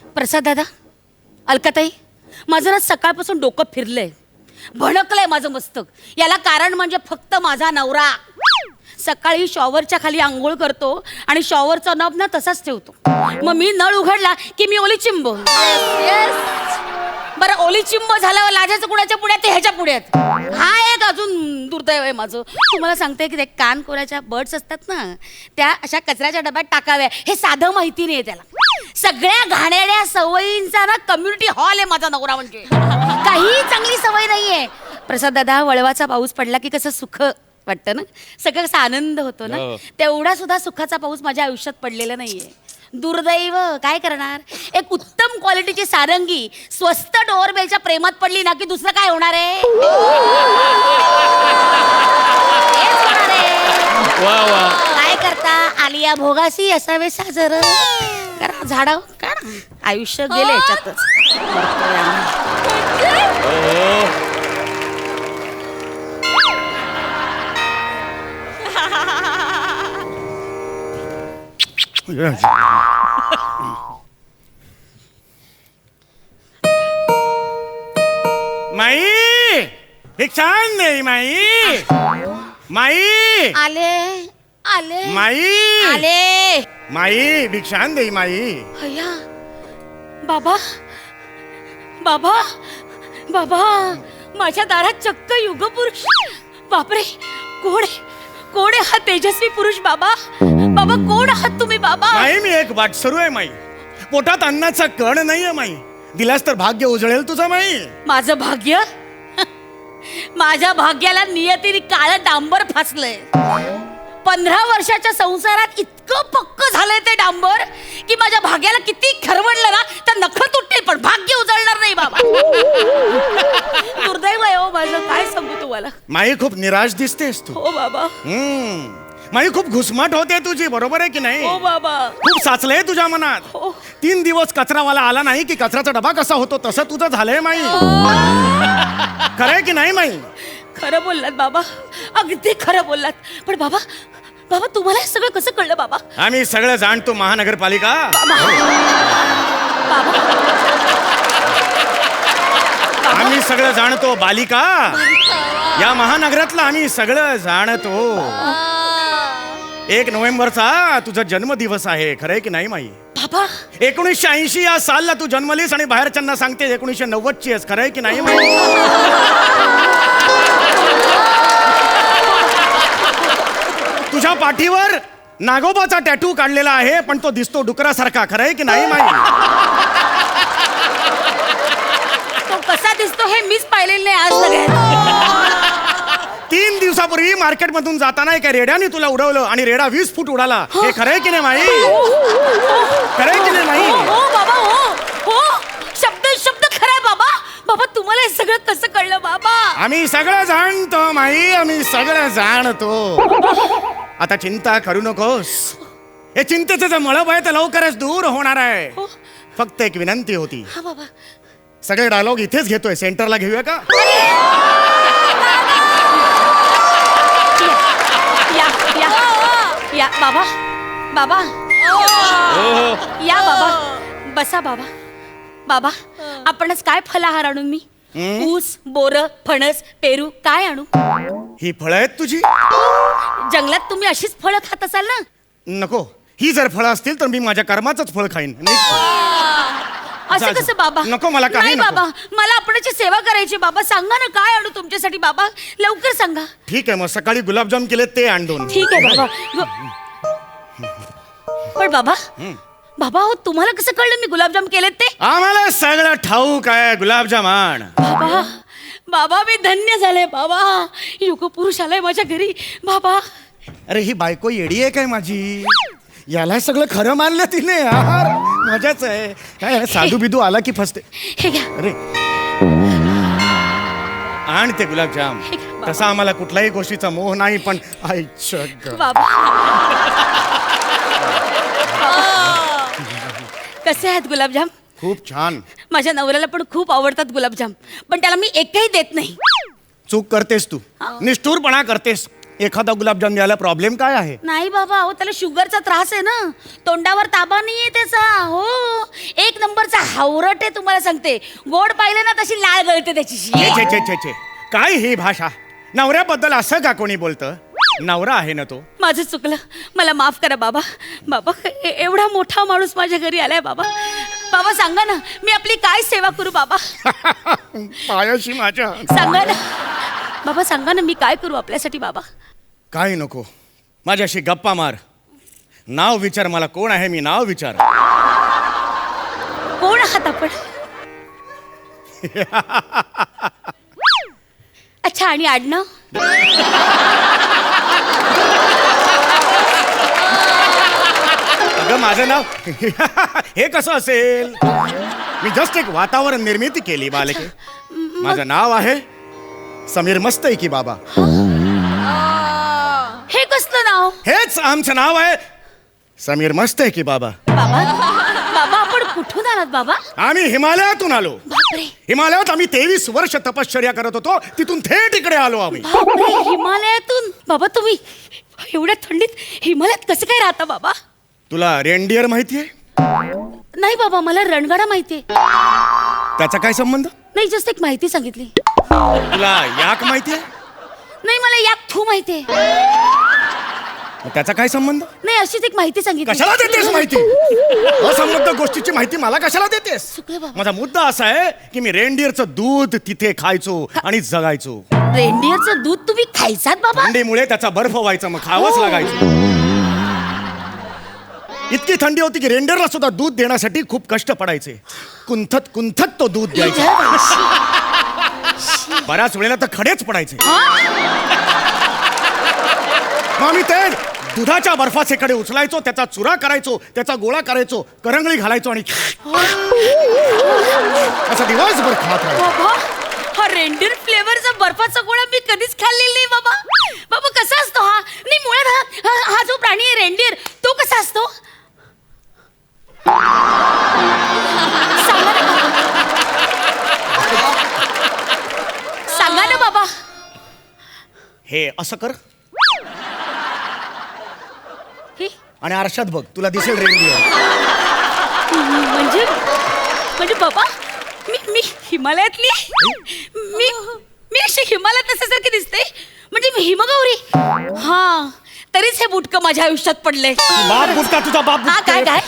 प्रसाद दादा, अलकाताई, माझं ना सकाळपासून डोकं फिरलंय, भडकलंय माझं मस्तक. याला कारण म्हणजे फक्त माझा नवरा. सकाळी शॉवरच्या खाली आंघोळ करतो आणि शॉवरचा नब ना तसाच ठेवतो. मग मी नळ उघडला की मी ओली चिंब. बरं, ओली चिंब झाल्यावर लाजाचं कुणाच्या पुढ्यात, ह्याच्या पुढ्यात. हा एक अजून दुर्दैव आहे माझं. तुम्हाला सांगते की ते कान कोऱ्याच्या बर्ड्स असतात ना, त्या अशा कचऱ्याच्या डब्यात टाकाव्या, हे साधं माहिती नाही त्याला. सगळ्या घाणेरड्या सवयींचा ना कम्युनिटी हॉल आहे माझा नवरा. म्हणजे काही चांगली सवय नाहीये. प्रसाद दादा, वळवाचा पाऊस पडला की कसं सुख वाटतं ना, सगळं कसा आनंद होतो ना, तेवढा सुद्धा सुखाचा पाऊस माझ्या आयुष्यात पडलेला नाहीये. दुर्दैव, काय करणार. एक उत्तम क्वालिटीची सारंगी स्वस्त डोअरबेलच्या प्रेमात पडली ना की दुसरं काय होणार आहे. हेच होणार आहे. वा वा. काय करता, आलिया भोगासी असावे साजर. करा झाडा का आयुष्य गेले याच्यातच. माई, एक छान नाही माई. माई आले आले माई आले. माई भिक्षान दे माई. अय्या, बाबा बाबा बाबा, माझ्या दारात चक्क युगपुरुष. बापरे, कोण कोण हा तेजस्वी पुरुष. बाबा बाबा, कोण आहात तुम्ही बाबा. माई मी एक वाटसरू आहे माई. पोटात अन्नाचा कण नाहीये माई. दिलास तर भाग्य उजळेल तुझं माई. माझं भाग्य, माझ्या भाग्याला नियतीने काळं डांबर फासलंय. 15 वर्षाच्या संसारात इतकं पक्क झालंय ते डांबर की माझ्या भाग्याला किती खरवडलं ना तर नख तुटेल, पण भाग्य उजळणार नाही बाबा. दुर्दैव आहे हो माझं, काय सांगू तुम्हाला. माई खूप निराश दिसतेस तू. हो बाबा. माई खूप घुसमट होते तुझी, बरोबर आहे की नाही. हो बाबा. खूप साचलंय तुझ्या मनात. हो. 3 दिवस कचरावाला आला नाही की कचऱ्याचा डबा कसा होतो तसं तुझं झालंय माई. खरंय की नाही माई. खरं बोललात बाबा, अगदी खरं बोललात. पण बाबा, बाबा तुम्हाला हे सगळं कसं कळलं बाबा. आम्ही सगळं जाणतो महानगरपालिका. आम्ही सगळं जाणतो बालिका. या महानगरातलं आम्ही सगळं जाणतो. 1 नोव्हेंबरचा तुझा जन्मदिवस आहे, खरंय की नाही माई. बाबा 1980 या सालला तू जन्मलीस आणि बाहेरच्यांना सांगते 1990 ची आहेस, खरंय की नाही माई. तुझ्या पाठीवर नागोबाचा टॅटू काढलेला आहे पण तो दिसतो डुकरासारखा, खरंय की नाही माई. तो कसा दिसतो हे मीच पाहिलेलं नाही आज सगळ्यात. 3 दिवसापूर्वी मार्केट मधून जाताना एका रेड्याने तुला उडवलं आणि रेडा 20 फूट उडाला. हे खरंय की नाही माई. खरंय की नाही माई. हो बाबा, हो हो, शब्द शब्द खरंय बाबा. बाबा तुम्हाला हे सगळं कसं कळलं बाबा. आम्ही सगळं जाणतो माई, आम्ही सगळं जाणतो. आता चिंता करू नकोस. हे चिंतेचं जे मळब आहे ते लवकरच दूर होणार आहे. फक्त एक विनंती होती. हा बाबा. सगळे डायलॉग इथेच घेतोय, सेंटरला घेऊया का. या या या बाबा, बाबा या बाबा, बसा बाबा. बाबा आपणच काय फलाहार आणून मी. ऊस, बोर, फणस, पेरू काय आणू. ही फळं आहेत तुझी. जंगलात तुम्ही अशीच फळं खात असाल ना. नको, ही जर फळं असतील तर मी माझ्या कर्माचंच फळ खाईन. असं जा, कसं बाबा. नको, मला काही नाही नको. बाबा, मला आपणाची सेवा करायची बाबा. सांगा ना काय आणू तुमच्यासाठी बाबा, लवकर सांगा. ठीक आहे, मग सकाळी गुलाबजाम केले ते आण 2. ठीक आहे बाबा. पण बाबा, बाबा हो तुम्हाला कसं कळलं मी गुलाबजाम केलेत ते. आम्हाला सगळं ठाऊक आहे. गुलाबजाम आण. बाबा, बाबा मी धन्य झाले बाबा. युग पुरुष आलाय माझ्या घरी बाबा. अरे ही बायको येडी आहे काय माझी. याला सगळं खरं मानलं तिने यार. मजाच आहे. काय साधू बिदू आला की फसते. हे घ्या. अरे आण ते गुलाबजाम. हे घ्या, बाबा. तसा आम्हाला कुठल्याही गोष्टीचा मोह नाही, पण आईच्या ग. बाबा कसे आहेत गुलाबजाम. खूप छान. माझ्या नवऱ्याला पण खूप आवडतात गुलाबजाम, पण त्याला मी एकही देत नाही. चूक करतेस तू, निष्ठुरपणा करतेस. एखादा गुलाबजाम द्यायला प्रॉब्लेम काय आहे. नाही बाबा, अहो त्याला शुगरचा त्रास आहे ना, तोंडावर ताबा नाहीये त्याचा. हो 1 नंबरचा हावरट आहे तुम्हाला सांगते. गोड पाहिले ना तशी लाळ गळते त्याची. छे छे छे छे, काय ही भाषा? नवऱ्याबद्दल असं का कोणी बोलतं? नवरा आहे ना तो. माझं चुकलं, मला माफ करा बाबा. बाबा एवढा मोठा माणूस माझ्या घरी आलाय बाबा. बाबा सांगा ना, मी आपली काय सेवा करू बाबा? पायाशी माझ्या. सांगा ना बाबा, सांगा ना, मी काय करू आपल्यासाठी बाबा? काय नको, माझ्याशी गप्पा मार. नाव विचार मला, कोण आहे मी, नाव विचार. कोण आहात आपण? अच्छा, आणि आडनाव? अगं माझं नाव हे कसं असेल? मी जस्ट एक वातावरण निर्मिती केली बालके. माझं नाव आहे समीर मस्तैकी बाबा. हे कसलं नाव? हेच आमचं नाव आहे, समीर मस्तैकी बाबा. बाबा बाबा आपण कुठून आलात बाबा? आम्ही हिमालयातून आलो. बापरे हिमालयात आम्ही 23 वर्ष तपश्चर्या करत होतो, तिथून थेट इकडे आलो आम्ही. बापरे, हिमालयातून? बाबा तुम्ही एवढ्या थंडीत हिमालयात कसं काय राहता बाबा? तुला रेनडियर माहितीये? नाही बाबा, मला रणगाडा माहितीये. त्याचा काय संबंध? नाही, जस्ट एक माहिती सांगितली. तुला याक माहितीये? नाही, मला याक थू माहितीये. मग त्याचा काय संबंध? नाही, अशीच एक माहिती सांगितली. कशाला देतेस माहिती? असंबद्ध गोष्टीची माहिती मला कशाला देतेस? चुकलं बाबा. माझा मुद्दा असा आहे की मी रेनडियरचं दूध तिथे खायचो आणि जगायचो. रेनडिअरचं दूध तुम्ही खायचात बाबा? थंडीमुळे त्याचा बर्फ व्हायचा, मग खावंच लागायचं. इतकी थंडी होती की रेंडरला सुद्धा दूध देण्यासाठी खूप कष्ट पडायचे. कुंथत कुंथत तो दूध द्यायचा. बऱ्याच वेळेला तर खडेच पडायचे. मग आम्ही ते दुधाच्या बर्फाचेकडे उचलायचो, त्याचा चुरा करायचो, त्याचा गोळा करायचो, करंगळी घालायचो आणि असं दिवसभर खात राहायचो. बाबा, हा रेनडिअर फ्लेवरचा बर्फाचा गोळा मी कधीच खाल्लेला नाही बाबा. बाबा कसा असतो हा? नाही, मुळात हा जो प्राणी आहे रेनडिअर, तो कसा असतो? सांगा ना बाबा. हे असं कर हे आणि आरशात बघ, तुला दिसेल रेनडियर. म्हणजे बाबा, मी हिमालयातली आहे? मी अशी हिमालयात असल्यासारखी दिसते? म्हणजे मी हिमगौरी? हा, तरीच हे बुटकं माझ्या आयुष्यात पडले. बाप बुटका, तुझा बाप हा, काय बुटका. काय?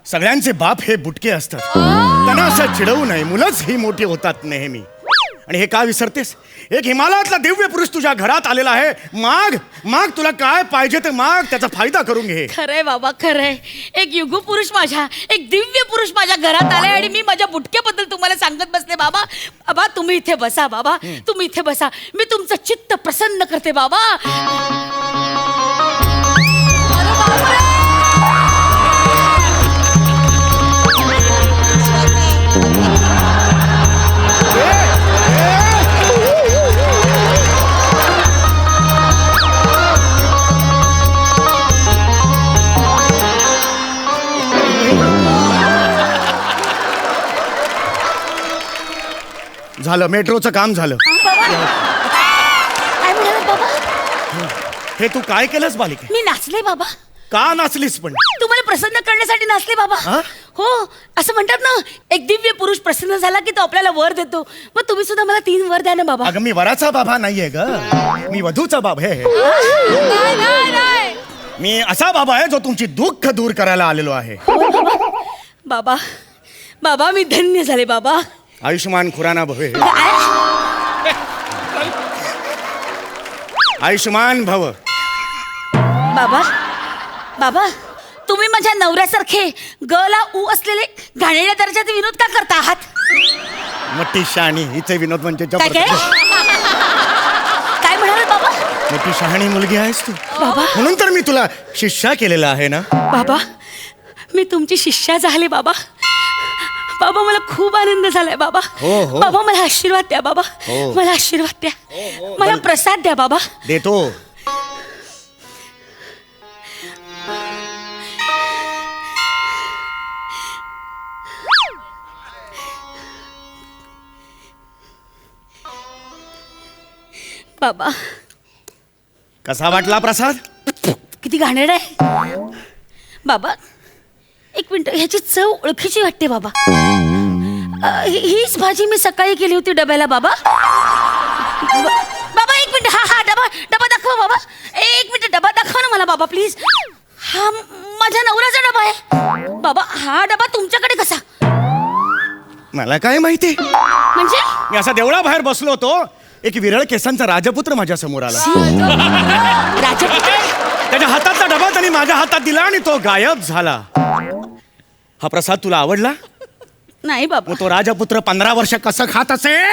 सगळ्यांचे बाप हे बुटके असतात. त्यांना असं चिडवू नये, मुलंच ही मोठी होतात नेहमी. आणि हे का विसरतेस? एक हिमालयातला दिव्य पुरुष तुझ्या घरात आलेला आहे. माग माग, तुला काय पाहिजे ते माग, त्याचा फायदा करून घे. खरंय बाबा, खरंय. एक युग पुरुष एक दिव्य पुरुष माझ्या घरात आलाय आणि मी माझ्या बुटक्याबद्दल तुम्हाला सांगत बसले. बाबा बाबा तुम्ही इथे बसा. बाबा तुम्ही इथे बसा, मी तुमचं चित्त प्रसन्न करते बाबा. झालं, मेट्रोचं काम झालं. काय म्हणाले बाबा? हे तू काय केलंस बालिके? मी नाचले बाबा. का नाचलीस पण? तुम्हाला प्रसन्न करण्यासाठी नाचले बाबा. हो, असं म्हणतात ना, एक दिव्य पुरुष प्रसन्न झाला की तो आपल्याला वर देतो. मग तुम्ही सुद्धा मला 3 वर द्या ना बाबा. अगं मी वराचा बाबा नाहीये ग, मी वधूचा बाब आहे. नाही. मी असा बाबा आहे जो तुमची दुःख दूर करायला आलेलो आहे. बाबा बाबा, मी धन्य झाले बाबा. आयुष्मान खुराना भवे. आयुष्मान भव. बाबा बाबा, तुम्ही माझ्या नवऱ्यासारखे गला ऊ असलेले घाणेरड्या दर्जाचे विनोद का करता आहात? मोठी शहाणी, हिचे विनोद म्हणजे काय काय काय म्हणाले बाबा? मोठी शहाणी मुलगी आहेस तू बाबा. म्हणून तर मी तुला शिष्या केलेला आहे ना. बाबा, मी तुमची शिष्या झाले बाबा. बाबा मला खूप आनंद झालाय बाबा. हो. बाबा मला आशीर्वाद द्या बाबा. हो. मला आशीर्वाद द्या. मला प्रसाद द्या बाबा. देतो. बाबा कसा वाटला प्रसाद? किती घाणेरडा आहे बाबा. एक मिनिट, ह्याची चव ओळखीची वाटते बाबा. हीच भाजी मी सकाळी केली होती डब्याला बाबा. बाबा एक मिनिट, हा हा डबा दाखवा बाबा. एक मिनिट, डबा दाखवा ना मला बाबा प्लीज. हा माझ्या नवऱ्याचा डबा आहे बाबा. हा डबा तुमच्याकडे कसा? मला काय माहिती, म्हणजे मी असा देवळाबाहेर बसलो होतो, एक विरळ केसांचा राजपुत्र माझ्या समोर आला. राजपुत्र? त्याच्या हातातला डबा त्यांनी माझ्या हातात दिला आणि तो गायब झाला. हा प्रसाद तुला आवडला? नाही बाबा. मग तो राजपुत्र 15 वर्ष कसं खात असेल?